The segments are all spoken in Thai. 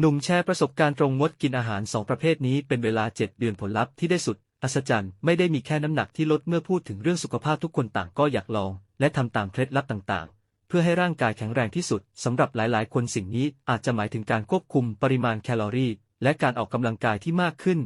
หนุ่มแชร์ประสบการณ์ตรงงดกินอาหารสองประเภทนี้เป็นเวลา7 เดือนผลลัพธ์ที่ได้สุดอัศจรรย์ไม่ได้มีแค่น้ำหนักที่ลดเมื่อพูดถึงเรื่องสุขภาพทุกคนต่างก็อยากลองและทำตามเคล็ดลับต่างๆเพื่อให้ร่างกายแข็งแรงที่สุดสำหรับหลายๆคนสิ่งนี้อาจจะหมายถึงการควบคุมปริมาณแคลอรี่และการออกกำลังกายที่มากขึ้น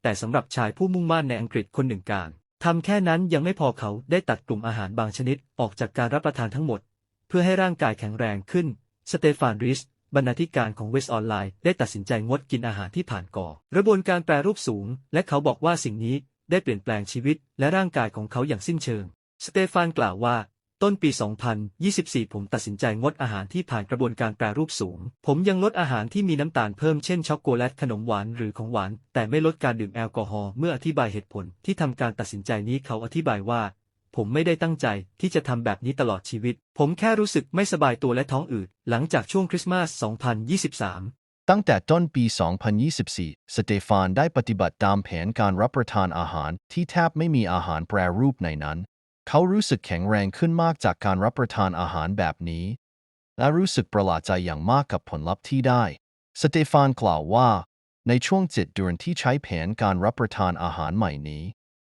แต่สำหรับชายผู้มุ่งมั่นในอังกฤษคนหนึ่งการทำแค่นั้นยังไม่พอเขาได้ตัดกลุ่มอาหารบางชนิดออกจากการรับประทานทั้งหมดเพื่อให้ร่างกายแข็งแรงขึ้นสเตฟานริชบรรณาธิการของเวสต์ออนไลน์ได้ตัดสินใจงดกินอาหารที่ผ่านกระบวนการแปรรูปสูงและเขาบอกว่าสิ่งนี้ได้เปลี่ยนแปลงชีวิตและร่างกายของเขาอย่างสิ้นเชิงสเตฟานกล่าวว่าต้นปี 2024 ผมตัดสินใจงดอาหารที่ผ่านกระบวนการแปรรูปสูงผมยังลดอาหารที่มีน้ำตาลเพิ่มเช่นช็อกโกแลตขนมหวานหรือของหวานแต่ไม่ลดการดื่มแอลกอฮอล์เมื่ออธิบายเหตุผลที่ทำการตัดสินใจนี้เขาอธิบายว่าผมไม่ได้ตั้งใจที่จะทำแบบนี้ตลอดชีวิตผมแค่รู้สึกไม่สบายตัวและท้องอืดหลังจากช่วงคริสต์มาส 2023 ตั้งแต่ต้นปี 2024 สเตฟานได้ปฏิบัติตามแผนการรับประทานอาหารที่แทบไม่มีอาหารแปรรูปในนั้น เขารู้สึกแข็งแรงขึ้นมากจากการรับประทานอาหารแบบนี้ และรู้สึกประหลาดใจอย่างมากกับผลลัพธ์ที่ได้ สเตฟานกล่าวว่าในช่วง7 เดือนที่ใช้แผนการรับประทานอาหารใหม่นี้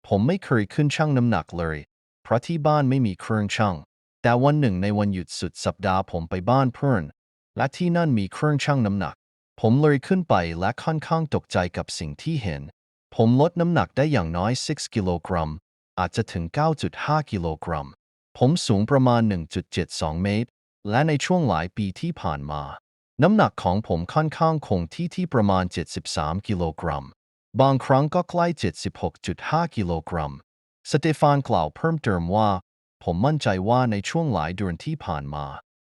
ผมไม่เคยขึ้นชั่งน้ำหนักเลยเพราะที่บ้านไม่มีเครื่องชั่งแต่วันหนึ่งในวันหยุดสุดสัปดาห์ผมไปบ้านเพื่อนและที่นั่นมีเครื่องชั่งน้ำหนักผมเลยขึ้นไปและค่อนข้างตกใจกับสิ่งที่เห็นผมลดน้ำหนักได้อย่างน้อย6 กิโลกรัมอาจจะถึง 9.5 กิโลกรัมผมสูงประมาณ 1.72 เมตรและในช่วงหลายปีที่ผ่านมาน้ำหนักของผมค่อนข้างคงที่ประมาณ 73 กิโลกรัมบางครั้งก็ใกล้ 76.5 กิโลกรัมสเตฟานกล่าวเพิ่มเติมว่าผมมั่นใจว่าในช่วงหลายเดือนที่ผ่านมา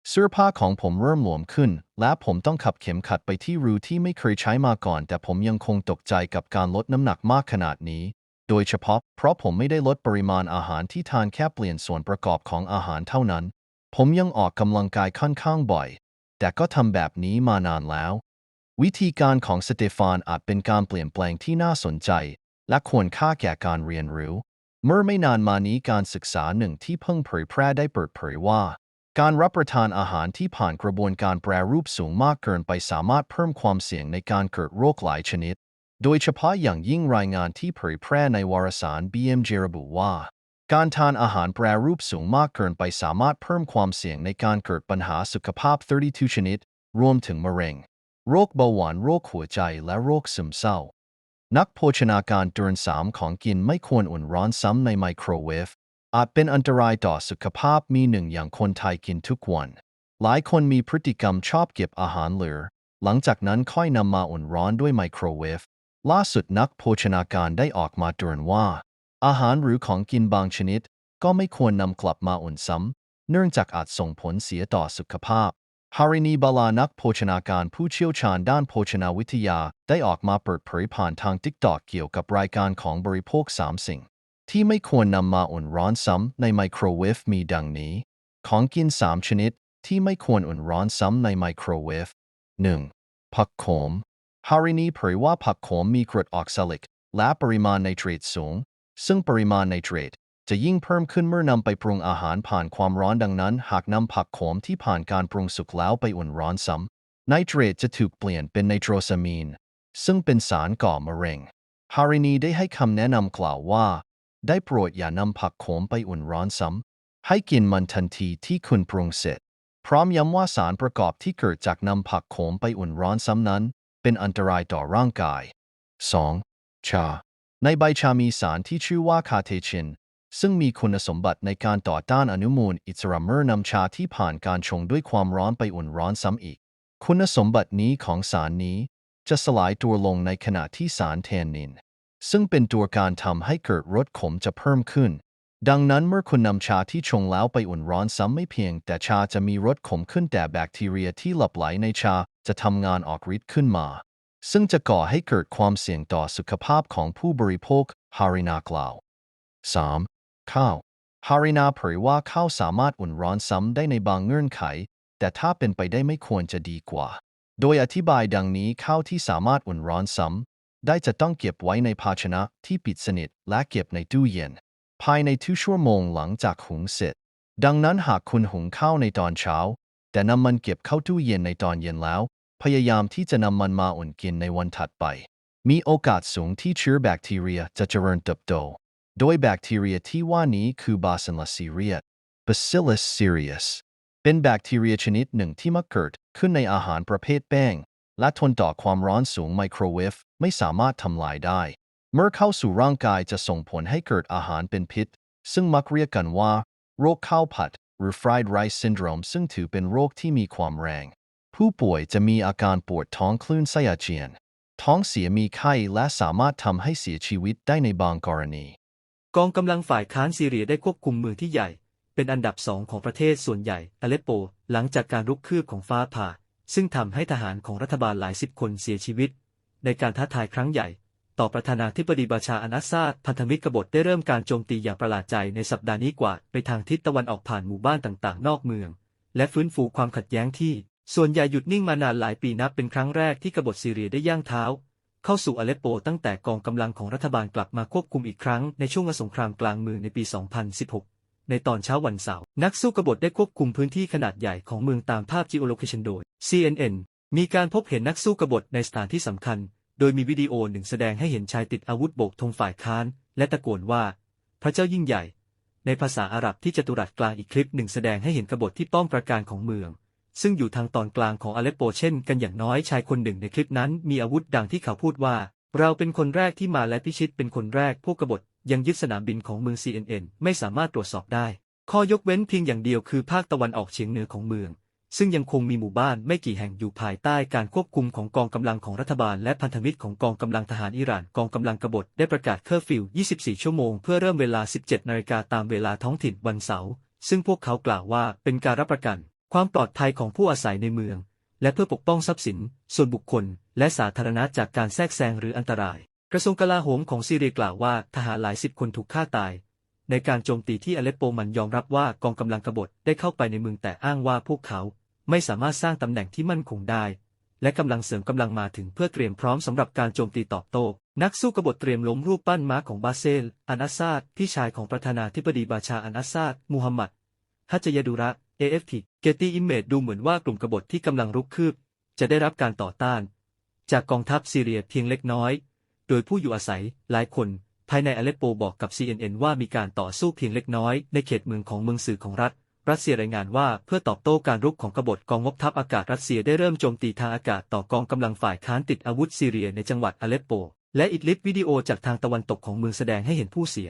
เสื้อผ้าของผมเริ่มหลวมขึ้นและผมต้องขับเข็มขัดไปที่รูที่ไม่เคยใช้มาก่อนแต่ผมยังคงตกใจกับการลดน้ำหนักมากขนาดนี้โดยเฉพาะเพราะผมไม่ได้ลดปริมาณอาหารที่ทานแค่เปลี่ยนส่วนประกอบของอาหารเท่านั้นผมยังออกกำลังกายค่อนข้างบ่อยแต่ก็ทำแบบนี้มานานแล้ววิธีการของสเตฟานอาจเป็นการเปลี่ยนแปลงที่น่าสนใจและควรค่าแก่การเรียนรู้เมื่อไม่นานมานี้การศึกษาหนึ่งที่เพิ่งเผยแพร่ได้เปิดเผยว่าการรับประทานอาหารที่ผ่านกระบวนการแปรรูปสูงมากเกินไปสามารถเพิ่มความเสี่ยงในการเกิดโรคหลายชนิดโดยเฉพาะอย่างยิ่งรายงานที่เผยแพร่ในวารสาร BMJ ระบุว่าการทานอาหารแปรรูปสูงมากเกินไปสามารถเพิ่มความเสี่ยงในการเกิดปัญหาสุขภาพ32 ชนิดรวมถึงมะเร็งโรคเบาหวานโรคหัวใจและโรคซึมเศร้านักโภชนาการเตือน3ของกินไม่ควรอุ่นร้อนซ้ำในไมโครเวฟอาจเป็นอันตรายต่อสุขภาพมีหนึ่งอย่างคนไทยกินทุกวันหลายคนมีพฤติกรรมชอบเก็บอาหารเหลือหลังจากนั้นค่อยนำมาอุ่นร้อนด้วยไมโครเวฟล่าสุดนักโภชนาการได้ออกมาเตือนว่าอาหารหรือของกินบางชนิดก็ไม่ควรนำกลับมาอุ่นซ้ำเนื่องจากอาจส่งผลเสียต่อสุขภาพฮารินีบาลานักโภชนาการผู้เชี่ยวชาญด้านโภชนาวิทยาได้ออกมาเปิดเผยผ่านทาง TikTok เกี่ยวกับรายการของบริโภค3 สิ่งที่ไม่ควรนำมาอุ่นร้อนซ้ำในไมโครเวฟมีดังนี้ของกิน3 ชนิดที่ไม่ควรอุ่นร้อนซ้ำในไมโครเวฟ 1. ผักโขมฮารินีเผยว่าผักโขมมีกรดออกซาลิกและปริมาณไนเตรตสูงซึ่งปริมาณไนเตรตจะยิ่งเพิ่มขึ้นเมื่อนำไปปรุงอาหารผ่านความร้อนดังนั้นหากนำผักโขมที่ผ่านการปรุงสุกแล้วไปอุ่นร้อนซ้ำไนเตรตจะถูกเปลี่ยนเป็นไนโตรซามีนซึ่งเป็นสารก่อมะเร็งฮารินีได้ให้คำแนะนำกล่าวว่าได้โปรดอย่านำผักโขมไปอุ่นร้อนซ้ำให้กินมันทันทีที่คุณปรุงเสร็จพร้อมย้ำว่าสารประกอบที่เกิดจากนำผักโขมไปอุ่นร้อนซ้ำนั้นเป็นอันตรายต่อร่างกาย 2. ชาในใบชามีสารที่ชื่อว่าคาเทชินซึ่งมีคุณสมบัติในการต่อต้านอนุมูลอิสระเมื่อนำชาที่ผ่านการชงด้วยความร้อนไปอุ่นร้อนซ้ำอีกคุณสมบัตินี้ของสารนี้จะสลายตัวลงในขณะที่สารแทนนินซึ่งเป็นตัวการทำให้เกิดรสขมจะเพิ่มขึ้นดังนั้นเมื่อคุณนำชาที่ชงแล้วไปอุ่นร้อนซ้ำไม่เพียงแต่ชาจะมีรสขมขึ้นแต่แบคทีเรียที่หลับไหลในชาจะทำงานออกฤทธิ์ขึ้นมาซึ่งจะก่อให้เกิดความเสี่ยงต่อสุขภาพของผู้บริโภคฮารินากล่าว 3. ข้าวฮารินาเผยว่าข้าวสามารถอุ่นร้อนซ้ำได้ในบางเงื่อนไขแต่ถ้าเป็นไปได้ไม่ควรจะดีกว่าโดยอธิบายดังนี้ข้าวที่สามารถอุ่นร้อนซ้ำได้จะต้องเก็บไว้ในภาชนะที่ปิดสนิทและเก็บในตู้เย็นภายใน2 ชั่วโมงหลังจากหุงเสร็จดังนั้นหากคุณหุงข้าวในตอนเช้าแต่นำมันเก็บเข้าตู้เย็นในตอนเย็นแล้ว พยายามที่จะนำมันมาอุ่นกินในวันถัดไปมีโอกาสสูงที่เชื้อแบคทีเรียจะเจริญเติบโตโดยแบคทีเรียที่ว่านี้คือ Bacillus cereus Bacillus cereus เป็นแบคทีเรียชนิดหนึ่งที่มักเกิดขึ้นในอาหารประเภทแป้งและทนต่อความร้อนสูงไมโครเวฟไม่สามารถทำลายได้เมื่อเข้าสู่ร่างกายจะส่งผลให้เกิดอาหารเป็นพิษซึ่งมักเรียกกันว่าโรคข้าวผัดหรือ fried rice syndrome ซึ่งถือเป็นโรคที่มีความแรงผู้ป่วยจะมีอาการปวดท้องคลื่นไส้อาเจียนท้องเสียมีไข้และสามารถทำให้เสียชีวิตได้ในบางกรณีกองกำลังฝ่ายค้านซีเรียได้ควบคุมเมืองที่ใหญ่เป็นอันดับ2ของประเทศส่วนใหญ่อเลปโปหลังจากการรุกคืบของฟ้าผ่าซึ่งทำให้ทหารของรัฐบาลหลายสิบคนเสียชีวิตในการท้าทายครั้งใหญ่ต่อประธานาธิบดีบาชาร์ อัล อาซาดพันธมิตรกบฏได้เริ่มการโจมตีอย่างประหลาดใจในสัปดาห์นี้กว่าไปทางทิศตะวันออกผ่านหมู่บ้านต่างๆนอกเมืองและฟื้นฟูความขัดแย้งที่ส่วนใหญ่หยุดนิ่งมานานหลายปีนับเป็นครั้งแรกที่กบฏซีเรียได้ย่างเท้าเข้าสู่อเลปโปตั้งแต่กองกำลังของรัฐบาลกลับมาควบคุมอีกครั้งในช่วงสงครามกลางเมืองในปี 2016 ในตอนเช้าวันเสาร์นักสู้กบฏได้ควบคุมพื้นที่ขนาดใหญ่ของเมืองตามภาพ geolocation โดย CNN มีการพบเห็นนักสู้กบฏในสถานที่สำคัญโดยมีวิดีโอหนึ่งแสดงให้เห็นชายติดอาวุธโบกธงฝ่ายค้านและตะโกนว่าพระเจ้ายิ่งใหญ่ในภาษาอาหรับที่จัตุรัสกลางอีกคลิปหนึ่งแสดงให้เห็นกบฏที่ป้อมปราการของเมืองซึ่งอยู่ทางตอนกลางของอเลปโปเช่นกันอย่างน้อยชายคนหนึ่งในคลิปนั้นมีอาวุธดังที่เขาพูดว่าเราเป็นคนแรกที่มาและพิชิตเป็นคนแรกพวกกบฏยังยึดสนามบินของเมือง CNN ไม่สามารถตรวจสอบได้ข้อยกเว้นเพียงอย่างเดียวคือภาคตะวันออกเฉียงเหนือของเมืองซึ่งยังคงมีหมู่บ้านไม่กี่แห่งอยู่ภายใต้การควบคุมของกองกำลังของรัฐบาลและพันธมิตรของกองกำลังทหารอิหร่านกองกำลังกบฏได้ประกาศเคอร์ฟิว 24 ชั่วโมงเพื่อเริ่มเวลา 17 นาฬิกาตามเวลาท้องถิ่นวันเสาร์ซึ่งพวกเขากล่าวว่าเป็นการรับประกันความปลอดภัยของผู้อาศัยในเมืองและเพื่อปกป้องทรัพย์สินส่วนบุคคลและสาธารณะจากการแทรกแซงหรืออันตรายกระทรวงกลาโหมของซีเรียกล่าวว่าทหารหลายสิบคนถูกฆ่าตายในการโจมตีที่อเลปโปมันยอมรับว่ากองกำลังกบฏได้เข้าไปในเมืองแต่อ้างว่าพวกเขาไม่สามารถสร้างตำแหน่งที่มั่นคงได้และกำลังเสริมกำลังมาถึงเพื่อเตรียมพร้อมสำหรับการโจมตีตอบโต้นักสู้กบฏเตรียมล้มรูปปั้นม้าของบาเซล อัล อาซาดพี่ชายของประธานาธิบดีบาชาร์ อัล อาซาดมูฮัมหมัด ฮัจญะดูระ AFP Getty Images ดูเหมือนว่ากลุ่มกบฏที่กำลังรุกคืบจะได้รับการต่อต้านจากกองทัพซีเรียเพียงเล็กน้อยโดยผู้อยู่อาศัยหลายคนภายในอเลปโปบอกกับ CNN ว่ามีการต่อสู้เพียงเล็กน้อยในเขตเมืองของเมืองสื่อของรัฐเซียรายงานว่าเพื่อตอบโต้การรุกของกบฏกองงบทัพอากาศรัสเซียได้เริ่มโจมตีทางอากาศต่อกองกำลังฝ่ายค้านติดอาวุธซีเรียในจังหวัดอเลปโปและอิดลิบวิดีโอจากทางตะวันตกของเมืองแสดงให้เห็นผู้เสีย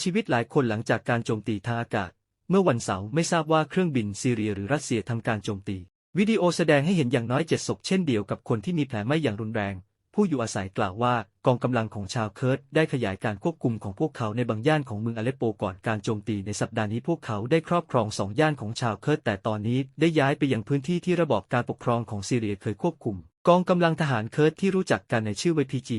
ชีวิตหลายคนหลังจากการโจมตีทางอากาศเมื่อวันเสาร์ไม่ทราบว่าเครื่องบินซีเรียหรือรัสเซียทำการโจมตีวิดีโอแสดงให้เห็นอย่างน้อย7 ศพเช่นเดียวกับคนที่มีแผลไหม้อย่างรุนแรงผู้อยู่อาศัยกล่าวว่ากองกำลังของชาวเคิร์ดได้ขยายการควบคุมของพวกเขาในบางย่านของเมืองอเลปโปก่อนการโจมตีในสัปดาห์นี้พวกเขาได้ครอบครอง2 ย่านของชาวเคิร์ดแต่ตอนนี้ได้ย้ายไปยังพื้นที่ที่ระบอบการปกครองของซีเรียเคยควบคุมกองกำลังทหารเคิร์ดที่รู้จักกันในชื่อ YPG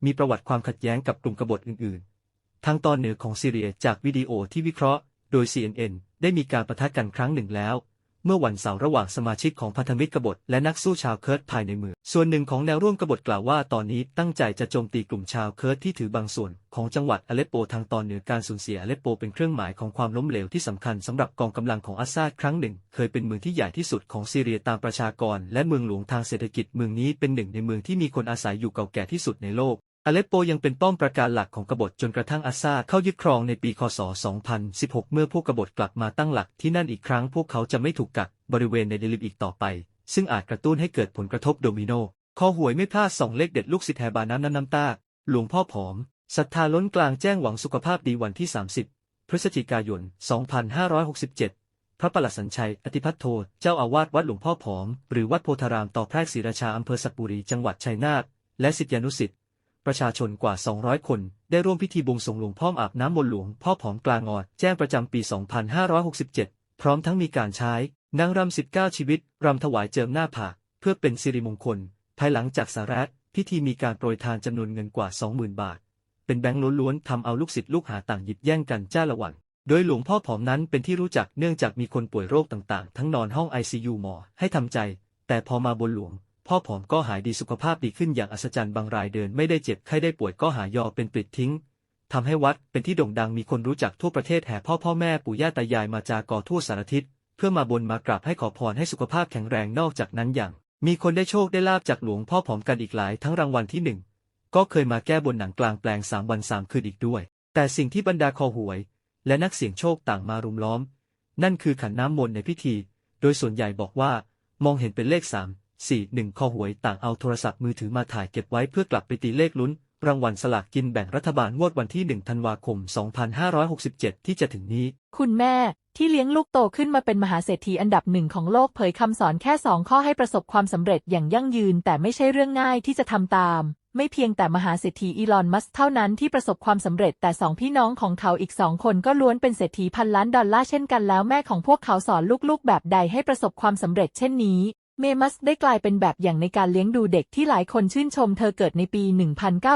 มีประวัติความขัดแย้งกับกลุ่มกบฏอื่นๆทางตอนเหนือของซีเรียจากวิดีโอที่วิเคราะห์โดย CNN ได้มีการปะทะกันครั้งหนึ่งแล้วเมื่อวันเสาร์ระหว่างสมาชิกของพันธมิตรกบฏและนักสู้ชาวเคิร์ดภายในเมืองส่วนหนึ่งของแนวร่วมกบฏกล่าวว่าตอนนี้ตั้งใจจะโจมตีกลุ่มชาวเคิร์ดที่ถือบางส่วนของจังหวัดอเลปโปทางตอนเหนือการสูญเสียอเลปโปเป็นเครื่องหมายของความล้มเหลวที่สำคัญสำหรับกองกำลังของอาซาดครั้งหนึ่งเคยเป็นเมืองที่ใหญ่ที่สุดของซีเรียตามประชากรและเมืองหลวงทางเศรษฐกิจเมืองนี้เป็นหนึ่งในเมืองที่มีคนอาศัยอยู่เก่าแก่ที่สุดในโลกอเลปโปยังเป็นป้อมปราการหลักของกบฏจนกระทั่งอาซาดเข้ายึดครองในปีคศ 2016 เมื่อพวกกบฏกลับมาตั้งหลักที่นั่นอีกครั้งพวกเขาจะไม่ถูกกักบริเวณในเดลิบอีกต่อไปซึ่งอาจกระตุ้นให้เกิดผลกระทบโดมิโนคอหวยไม่พลาด2 เลขเด็ดลูกศิษย์แห่บาน้ำตาหลวงพ่อผอมศรัทธาล้นกลางแจ้งหวังสุขภาพดีวันที่ 30 พฤศจิกายน 2567 พระประหลัดสัญชัย อธิพัทโท เจ้าอาวาสวัดหลวงพ่อผอมหรือวัดโพธารามต่อแพรกศรีราชาอำเภอสักบุรีจังหวัดชัยนาทและศิษยานุศิษย์ประชาชนกว่า 200 คนได้ร่วมพิธีบวงสรวงหลวงพ่ออาบน้ำมนต์หลวงพ่อผอมกลางออดแจ้งประจำปี 2567 พร้อมทั้งมีการใช้นางรำ19 ชีวิตรำถวายเจิมหน้าผากเพื่อเป็นสิริมงคลภายหลังจากสาระพิธีมีการโปรยทานจำนวนเงินกว่า 20,000 บาทเป็นแบงค์ล้วนๆทำเอาลูกศิษย์ลูกหาต่างหยิบแย่งกันจ้าละวันโดยหลวงพ่อผอมนั้นเป็นที่รู้จักเนื่องจากมีคนป่วยโรคต่างๆทั้งนอนห้อง ICU หมอให้ทำใจแต่พอมาบนหลวงพ่อผอมก็หายดีสุขภาพดีขึ้นอย่างอัศจรรย์บางรายเดินไม่ได้เจ็บไข้ได้ป่วยก็หายอเป็นปลิดทิ้งทำให้วัดเป็นที่โด่งดังมีคนรู้จักทั่วประเทศแห่พ่อแม่ปู่ย่าตายายมาจากทั่วสารทิศเพื่อมาบนมากราบให้ขอพรให้สุขภาพแข็งแรงนอกจากนั้นอย่าง มีคนได้โชคได้ลาภจากหลวงพ่อผอมกันอีกหลายทั้งรางวัลที่1ก็เคยมาแก้บนหนังกลางแปลง3 วัน 3 คืนอีกด้วยแต่สิ่งที่บรรดาคอหวยและนักเสี่ยงโชคต่างมารุมล้อมนั่นคือขันน้ำมนต์ในพิธีโดยส่วนใหญ่บอกว่ามองเห็นเป็นเลข3 4 1คอหวยต่างเอาโทรศัพท์มือถือมาถ่ายเก็บไว้เพื่อกลับไปตีเลขลุ้นรางวัลสลากกินแบ่งรัฐบาลงวดวันที่1 ธันวาคม 2567ที่จะถึงนี้คุณแม่ที่เลี้ยงลูกโตขึ้นมาเป็นมหาเศรษฐีอันดับหนึ่งของโลกเผยคำสอนแค่2 ข้อให้ประสบความสำเร็จอย่างยั่งยืนแต่ไม่ใช่เรื่องง่ายที่จะทำตามไม่เพียงแต่มหาเศรษฐีอีลอน มัสก์เท่านั้นที่ประสบความสำเร็จแต่2 พี่น้องของเขาอีก2 คนก็ล้วนเป็นเศรษฐีพันล้านดอลลาร์เช่นกันแล้วแม่ของพวกเขาสอนลูกๆแบบใดให้ประสบความสำเร็จเช่นนี้เมย์ มัสก์ได้กลายเป็นแบบอย่างในการเลี้ยงดูเด็กที่หลายคนชื่นชมเธอเกิดในปี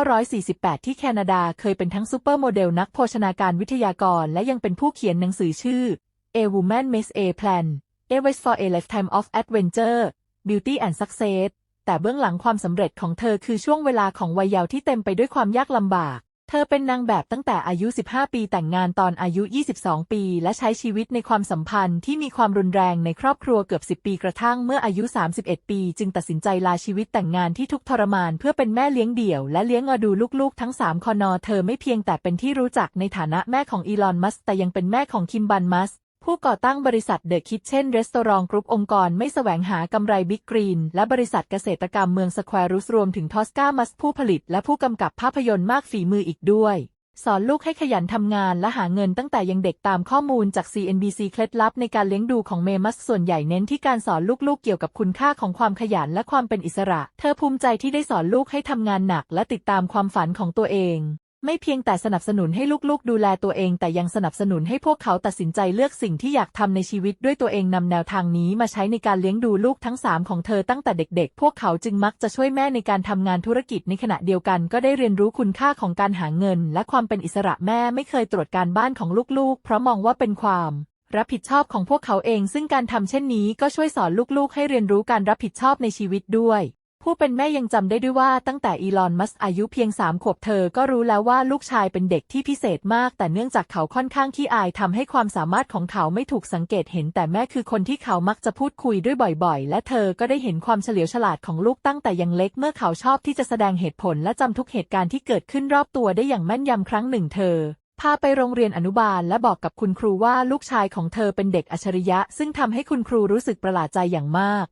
1948 ที่แคนาดาเคยเป็นทั้งซูเปอร์โมเดลนักโภชนาการวิทยากรและยังเป็นผู้เขียนหนังสือชื่อ A Woman Makes a Plan A Race for a Lifetime of Adventure Beauty and Success แต่เบื้องหลังความสำเร็จของเธอคือช่วงเวลาของวัยเยาว์ที่เต็มไปด้วยความยากลำบากเธอเป็นนางแบบตั้งแต่อายุ 15 ปีแต่งงานตอนอายุ 22 ปีและใช้ชีวิตในความสัมพันธ์ที่มีความรุนแรงในครอบครัวเกือบ 10 ปีกระทั่งเมื่ออายุ 31 ปีจึงตัดสินใจลาชีวิตแต่งงานที่ทุกข์ทรมานเพื่อเป็นแม่เลี้ยงเดี่ยวและเลี้ยงดูลูกๆทั้ง3 คนเธอไม่เพียงแต่เป็นที่รู้จักในฐานะแม่ของอีลอน มัสก์แต่ยังเป็นแม่ของคิมบัน มัสก์ผู้ก่อตั้งบริษัทเดอะคิทเช่นรีสตอรองกรุ๊ปองค์กรไม่แสวงหากำไรบิ๊กกรีนและบริษัทเกษตรกรรมเมืองสแควรุสรวมถึงทอสกา มัสก์ผู้ผลิตและผู้กำกับภาพยนตร์มากฝีมืออีกด้วยสอนลูกให้ขยันทำงานและหาเงินตั้งแต่ยังเด็กตามข้อมูลจาก CNBC เคล็ดลับในการเลี้ยงดูของเมย์ มัสก์ส่วนใหญ่เน้นที่การสอนลูกๆเกี่ยวกับคุณค่าของความขยันและความเป็นอิสระเธอภูมิใจที่ได้สอนลูกให้ทำงานหนักและติดตามความฝันของตัวเองไม่เพียงแต่สนับสนุนให้ลูกๆดูแลตัวเองแต่ยังสนับสนุนให้พวกเขาตัดสินใจเลือกสิ่งที่อยากทำในชีวิตด้วยตัวเองนำแนวทางนี้มาใช้ในการเลี้ยงดูลูกทั้ง3ของเธอตั้งแต่เด็กๆพวกเขาจึงมักจะช่วยแม่ในการทำงานธุรกิจในขณะเดียวกันก็ได้เรียนรู้คุณค่าของการหาเงินและความเป็นอิสระแม่ไม่เคยตรวจการบ้านของลูกๆเพราะมองว่าเป็นความรับผิดชอบของพวกเขาเองซึ่งการทำเช่นนี้ก็ช่วยสอนลูกๆให้เรียนรู้การรับผิดชอบในชีวิตด้วยผู้เป็นแม่ยังจำได้ด้วยว่าตั้งแต่อีลอน มัสก์อายุเพียง3 ขวบเธอก็รู้แล้วว่าลูกชายเป็นเด็กที่พิเศษมากแต่เนื่องจากเขาค่อนข้างขี้อายทำให้ความสามารถของเขาไม่ถูกสังเกตเห็นแต่แม่คือคนที่เขามักจะพูดคุยด้วยบ่อยๆและเธอก็ได้เห็นความเฉลียวฉลาดของลูกตั้งแต่ยังเล็กเมื่อเขาชอบที่จะแสดงเหตุผลและจำทุกเหตุการณ์ที่เกิดขึ้นรอบตัวได้อย่างแม่นยำครั้งหนึ่งเธอพาไปโรงเรียนอนุบาลและบอกกับคุณครูว่าลูกชายของเธอเป็นเด็กอัจฉริยะซึ่งทำให้คุณครูรู้สึกประหลาดใจอย่างมาก